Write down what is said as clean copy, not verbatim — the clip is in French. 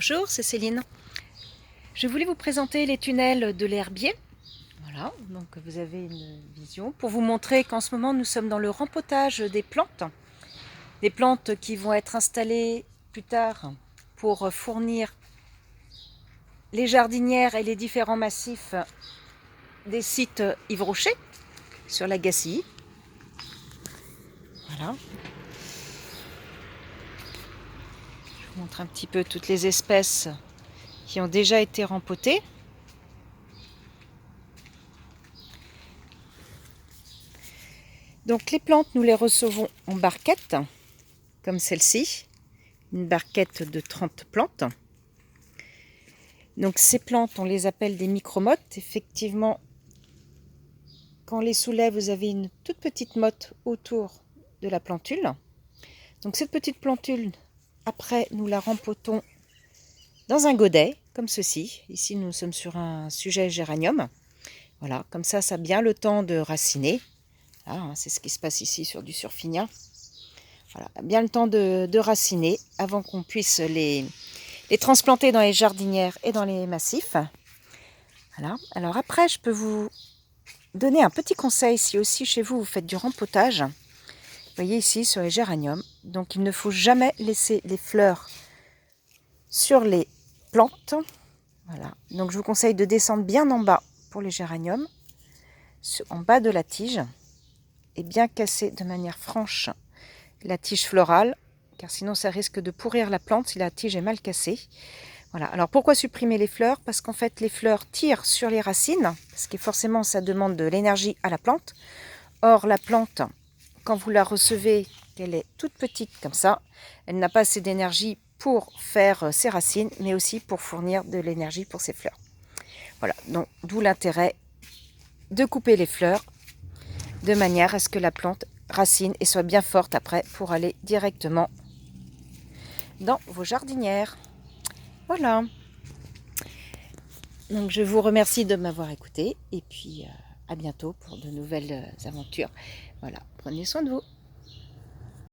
Bonjour, c'est Céline. Je voulais vous présenter les tunnels de l'herbier. Voilà, donc vous avez une vision pour vous montrer qu'en ce moment nous sommes dans le rempotage des plantes. Des plantes qui vont être installées plus tard pour fournir les jardinières et les différents massifs des sites Yves Rocher sur la Gacilly. Voilà. Je vous montre un petit peu toutes les espèces qui ont déjà été rempotées. Donc les plantes, nous les recevons en barquettes, comme celle-ci, une barquette de 30 plantes. Donc ces plantes, on les appelle des micromottes. Effectivement, quand on les soulève, vous avez une toute petite motte autour de la plantule. Donc cette petite plantule, après, nous la rempotons dans un godet, comme ceci. Ici, nous sommes sur un sujet géranium. Voilà, comme ça a bien le temps de raciner. Voilà, c'est ce qui se passe ici sur du surfinia. Voilà, bien le temps de raciner avant qu'on puisse les transplanter dans les jardinières et dans les massifs. Voilà. Alors après, je peux vous donner un petit conseil si aussi chez vous, vous faites du rempotage. Vous voyez ici sur les géraniums, donc il ne faut jamais laisser les fleurs sur les plantes. Voilà. Donc je vous conseille de descendre bien en bas pour les géraniums, en bas de la tige, et bien casser de manière franche la tige florale, car sinon ça risque de pourrir la plante si la tige est mal cassée. Voilà. Alors pourquoi supprimer les fleurs? Parce qu'en fait les fleurs tirent sur les racines, parce que forcément ça demande de l'énergie à la plante. Or la plante, quand vous la recevez, qu'elle est toute petite comme ça, elle n'a pas assez d'énergie pour faire ses racines, mais aussi pour fournir de l'énergie pour ses fleurs. Voilà, donc d'où l'intérêt de couper les fleurs de manière à ce que la plante racine et soit bien forte après pour aller directement dans vos jardinières. Voilà. Donc je vous remercie de m'avoir écouté et puis à bientôt pour de nouvelles aventures. Voilà, prenez soin de vous.